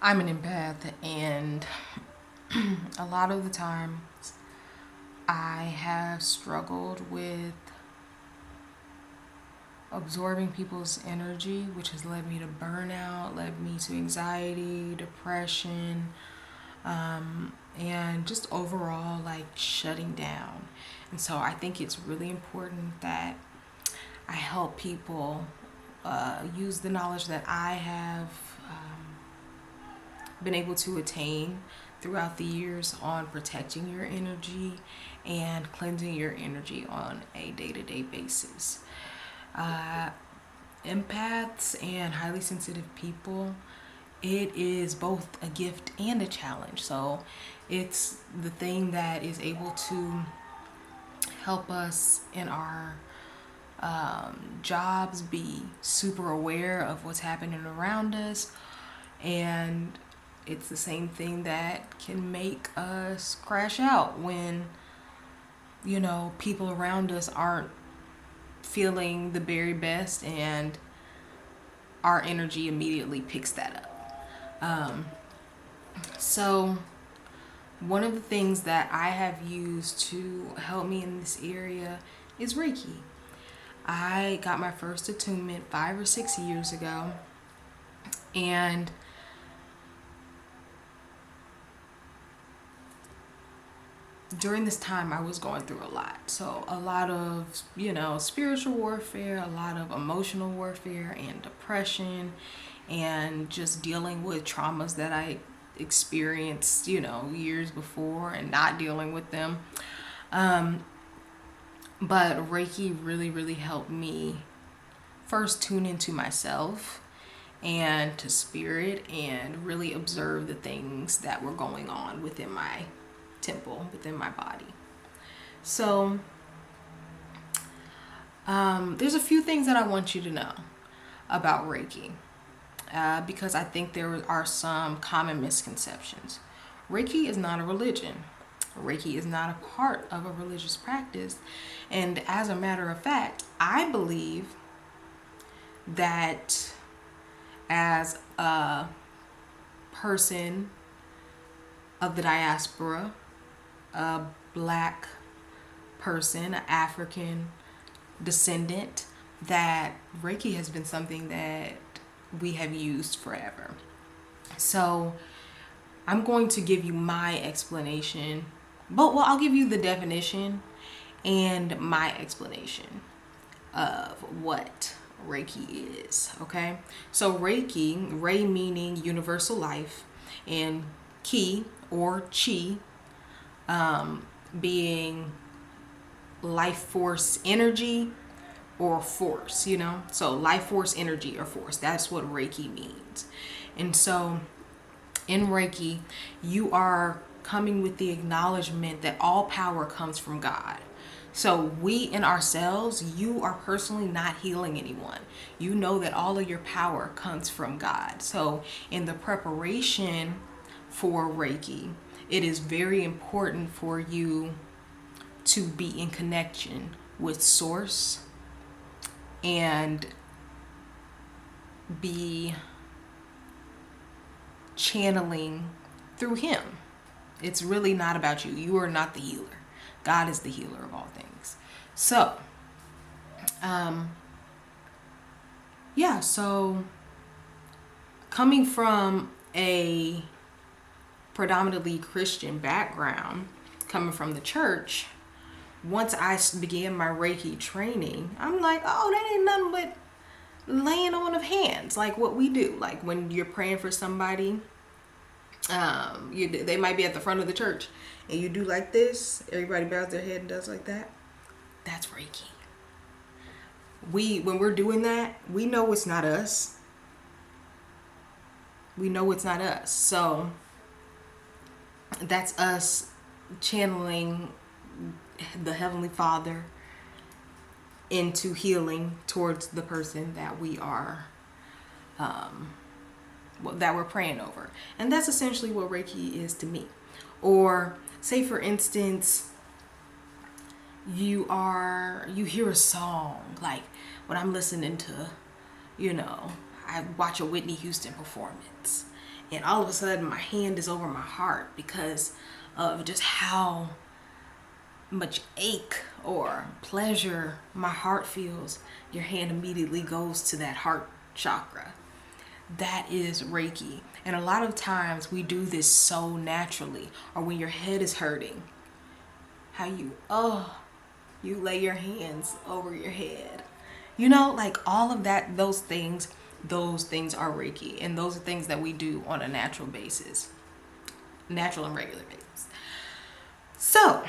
I'm an empath, and a lot of the time I have struggled with absorbing people's energy, which has led me to burnout, led me to anxiety, depression, and just overall like shutting down. And so I think it's really important that I help people use the knowledge that I have been able to attain throughout the years on protecting your energy and cleansing your energy on a day-to-day basis. Uh, Empaths and highly sensitive people, it is both a gift and a challenge. So it's the thing that is able to help us in our jobs be super aware of what's happening around us, and it's the same thing that can make us crash out when people around us aren't feeling the very best, and our energy immediately picks that up. So one of the things that I have used to help me in this area is Reiki. I got my first attunement 5 or 6 years ago, and during this time I was going through a lot. So a lot of, spiritual warfare, a lot of emotional warfare and depression, and just dealing with traumas that I experienced, years before and not dealing with them. But Reiki really, really helped me first tune into myself and to spirit and really observe the things that were going on within my temple, within my body. So there's a few things that I want you to know about Reiki, because I think there are some common misconceptions. Reiki is not a religion. Reiki is not a part of a religious practice. And as a matter of fact, I believe that as a person of the diaspora, a black person, an African descendant, that Reiki has been something that we have used forever. So I'm going to give you my explanation, I'll give you the definition and my explanation of what Reiki is, okay? So Reiki, Rei meaning universal life, and Ki or Chi being life force energy or force, So life force energy or force, that's what Reiki means. And so in Reiki, you are coming with the acknowledgement that all power comes from God. So we in ourselves, you are personally not healing anyone. You know that all of your power comes from God. So in the preparation for Reiki, it is very important for you to be in connection with Source and be channeling through Him. It's really not about you. You are not the healer. God is the healer of all things. So, so coming from a predominantly Christian background, coming from the church, once I began my Reiki training, I'm like, oh, that ain't nothing but laying on of hands, like what we do. Like when you're praying for somebody, they might be at the front of the church, and you do like this. Everybody bows their head and does like that. That's Reiki. When we're doing that, we know it's not us. We know it's not us. So that's us channeling the Heavenly Father into healing towards the person that we are that we're praying over. And that's essentially what Reiki is to me. Or say for instance, you hear a song, like when I'm listening to, I watch a Whitney Houston performance, and all of a sudden my hand is over my heart because of just how much ache or pleasure my heart feels. Your hand immediately goes to that heart chakra. That is Reiki. And a lot of times we do this so naturally. Or when your head is hurting, how you lay your hands over your head. You know, like all of that, those things are Reiki. And those are things that we do on a natural basis. Natural and regular basis. So,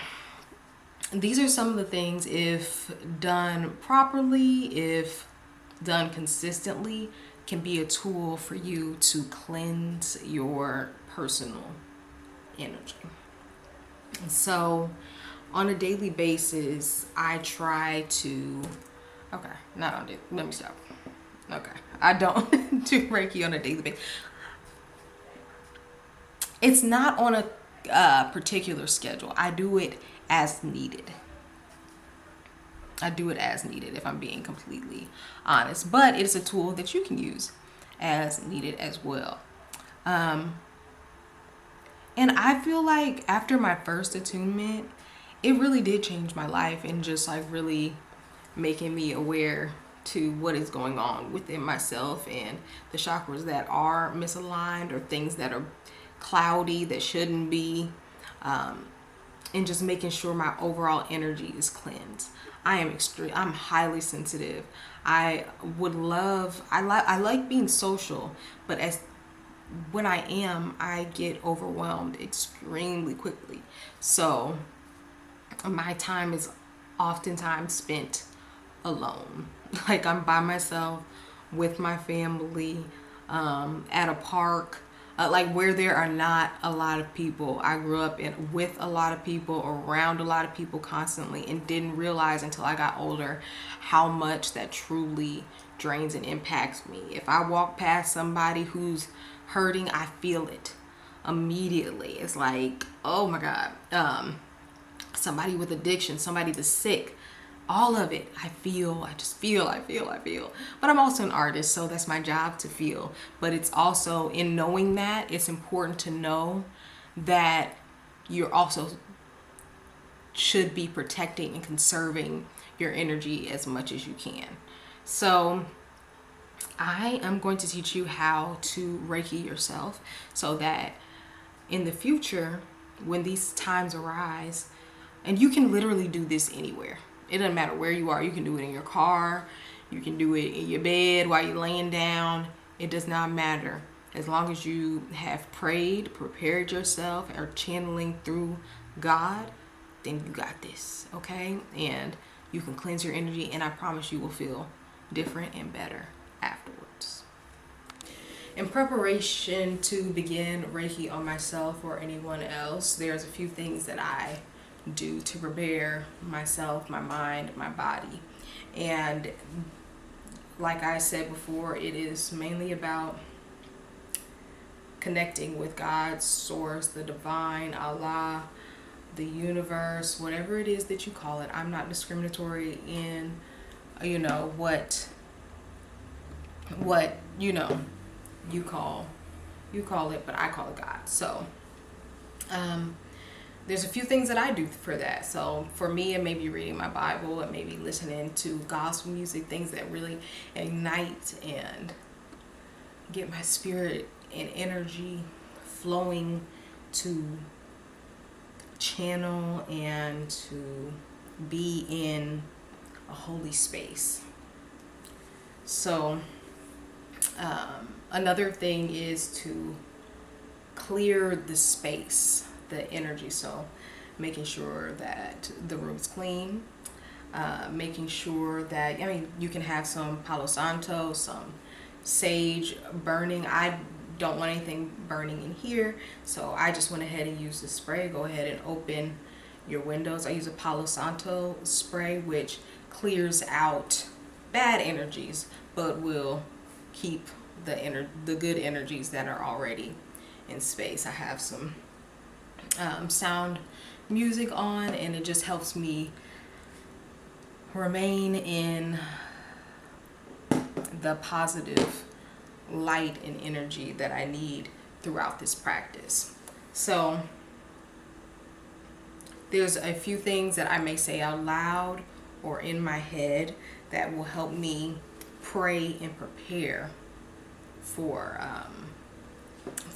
these are some of the things, if done properly, if done consistently, can be a tool for you to cleanse your personal energy. So on a daily basis, I try to, okay, not on daily, let me stop. Okay, I don't do Reiki on a daily basis. It's not on a particular schedule. I do it as needed. I do it as needed, if I'm being completely honest. But it's a tool that you can use as needed as well. And I feel like after my first attunement, it really did change my life and just like really making me aware to what is going on within myself and the chakras that are misaligned or things that are cloudy that shouldn't be. And just making sure my overall energy is cleansed. I'm highly sensitive. I like being social, but when I get overwhelmed extremely quickly. So my time is oftentimes spent alone. Like I'm by myself with my family, at a park, like where there are not a lot of people. I grew up with a lot of people, around a lot of people constantly, and didn't realize until I got older how much that truly drains and impacts me. If I walk past somebody who's hurting, I feel it immediately. It's like, oh my God, somebody with addiction, somebody that's sick, all of it. I just feel. But I'm also an artist, so that's my job to feel. But it's also, in knowing that, it's important to know that you're also should be protecting and conserving your energy as much as you can. So I am going to teach you how to Reiki yourself so that in the future, when these times arise, and you can literally do this anywhere. It doesn't matter where you are. You can do it in your car. You can do it in your bed while you're laying down. It does not matter. As long as you have prayed, prepared yourself, are channeling through God, then you got this, okay? And you can cleanse your energy, and I promise you will feel different and better afterwards. In preparation to begin Reiki on myself or anyone else, there's a few things that I do to prepare myself, my mind, my body. And like I said before, it is mainly about connecting with God's source, the divine, Allah, the universe, whatever it is that you call it. I'm not discriminatory in, what you call it, but I call it God. So there's a few things that I do for that. So for me, it may be reading my Bible, it may be listening to gospel music, things that really ignite and get my spirit and energy flowing to channel and to be in a holy space. So another thing is to clear the space, the energy. So making sure that the room's clean, making sure that, you can have some Palo Santo, some sage burning. I don't want anything burning in here, so I just went ahead and used the spray. Go ahead and open your windows. I use a Palo Santo spray, which clears out bad energies, but will keep the good energies that are already in space. I have some sound music on, and it just helps me remain in the positive light and energy that I need throughout this practice. So there's a few things that I may say out loud or in my head that will help me pray and prepare for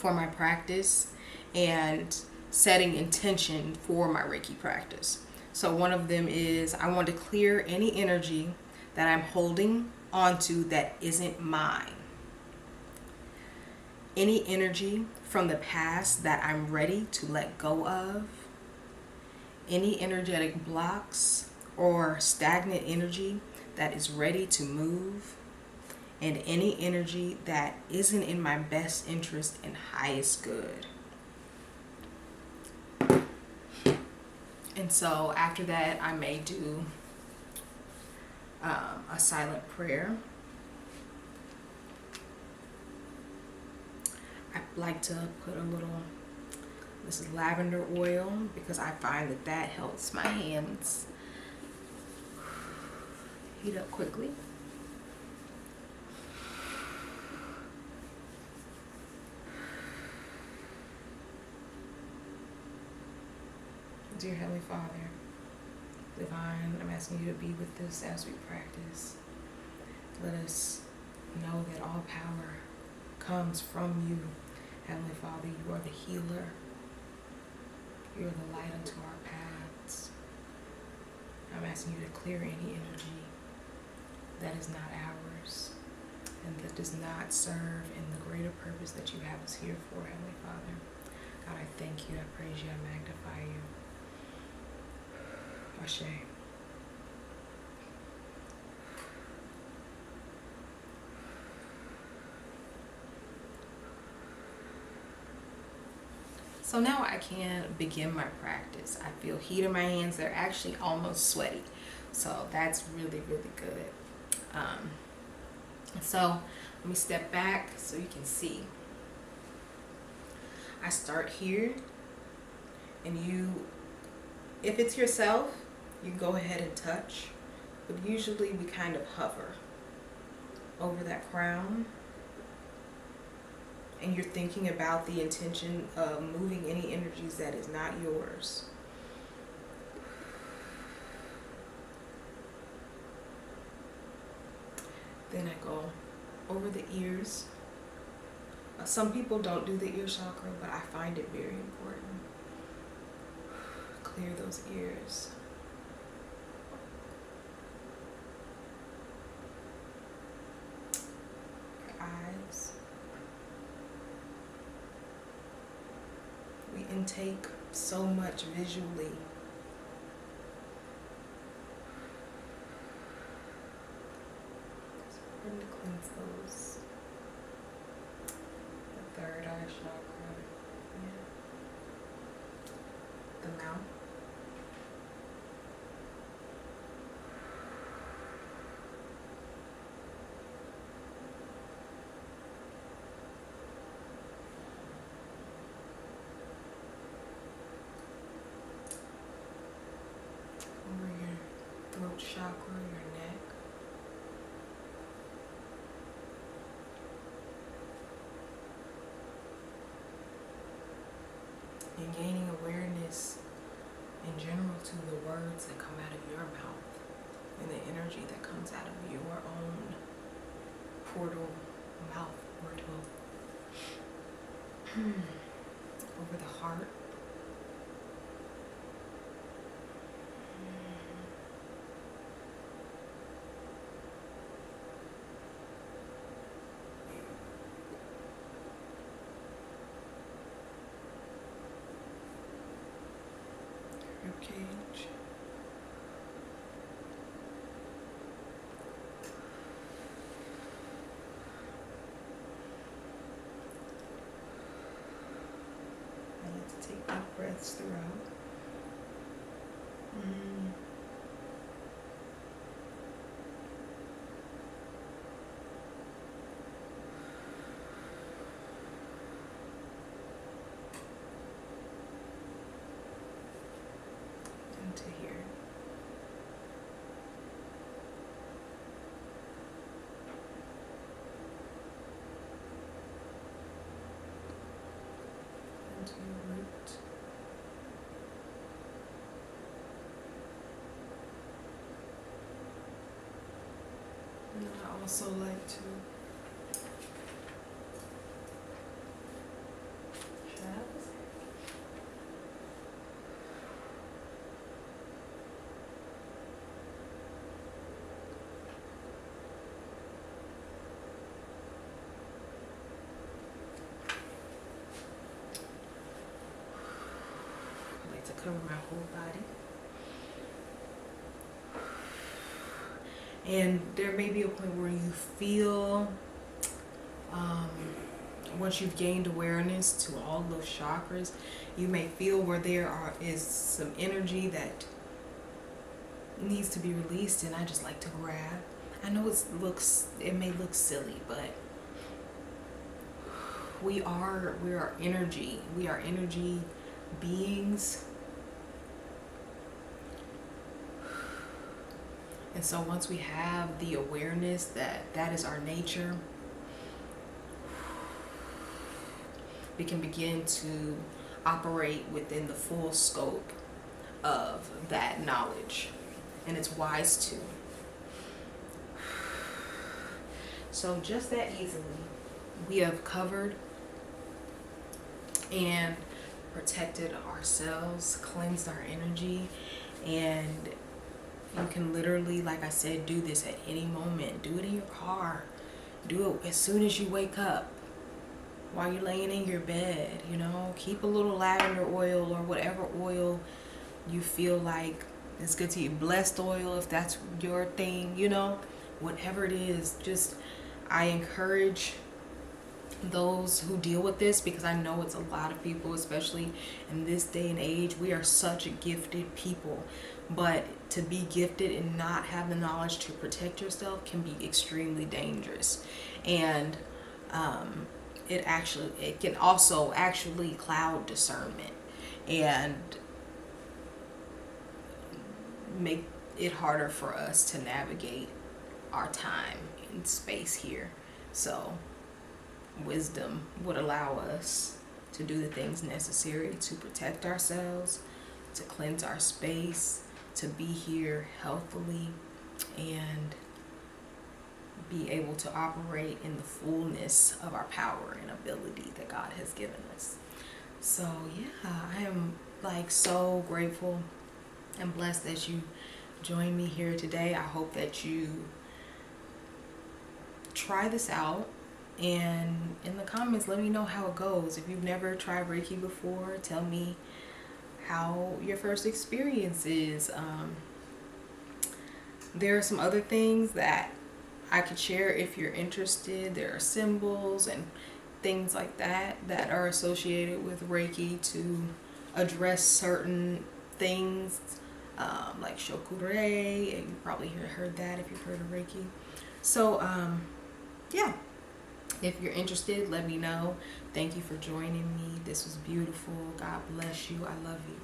my practice and setting intention for my Reiki practice. So one of them is I want to clear any energy that I'm holding onto that isn't mine. Any energy from the past that I'm ready to let go of. Any energetic blocks or stagnant energy that is ready to move. And any energy that isn't in my best interest and highest good. And so after that, I may do a silent prayer. I like to put a little, this is lavender oil, because I find that that helps my hands heat up quickly. Dear Heavenly Father, Divine, I'm asking you to be with us as we practice. Let us know that all power comes from you. Heavenly Father, you are the healer. You are the light unto our paths. I'm asking you to clear any energy that is not ours and that does not serve in the greater purpose that you have us here for, Heavenly Father. God, I thank you, I praise you, I magnify you. Ashe. So now I can begin my practice. I feel heat in my hands. They're actually almost sweaty. So that's really, really good. So let me step back so you can see. I start here, and you, if it's yourself, you go ahead and touch, but usually we kind of hover over that crown, and you're thinking about the intention of moving any energies that is not yours. Then I go over the ears. Some people don't do the ear chakra, but I find it very important. Clear those ears. Your eyes. We intake so much visually. It's important to cleanse those. The third eye chakra. Yeah. The mouth. Over your throat chakra, your neck. And gaining awareness in general to the words that come out of your mouth and the energy that comes out of your own portal, mouth portal. Over the heart. Ribcage. I like to take deep breaths throughout. Into here. down to your root. And I also like to cover my whole body. And there may be a point where you feel, once you've gained awareness to all those chakras, you may feel where is some energy that needs to be released, and I just like to grab. I know it may look silly, but we are energy. We are energy beings. And so once we have the awareness that that is our nature, we can begin to operate within the full scope of that knowledge. And it's wise to. So just that easily, we have covered and protected ourselves, cleansed our energy, and you can literally, like I said, do this at any moment. Do it in your car. Do it as soon as you wake up, while you're laying in your bed, Keep a little lavender oil or whatever oil you feel like is good to you. Blessed oil, if that's your thing, Whatever it is, I encourage those who deal with this, because I know it's a lot of people, especially in this day and age. We are such a gifted people, but to be gifted and not have the knowledge to protect yourself can be extremely dangerous. And it can also actually cloud discernment and make it harder for us to navigate our time and space here. So wisdom would allow us to do the things necessary to protect ourselves, to cleanse our space, to be here healthily, and be able to operate in the fullness of our power and ability that God has given us. So yeah, I am so grateful and blessed that you joined me here today. I hope that you try this out, and in the comments let me know how it goes. If you've never tried Reiki before, tell me how your first experience is. There are some other things that I could share if you're interested. There are symbols and things like that are associated with Reiki to address certain things, like Shokure, and you probably heard that if you've heard of Reiki. So yeah, if you're interested, let me know. Thank you for joining me. This was beautiful. God bless you. I love you.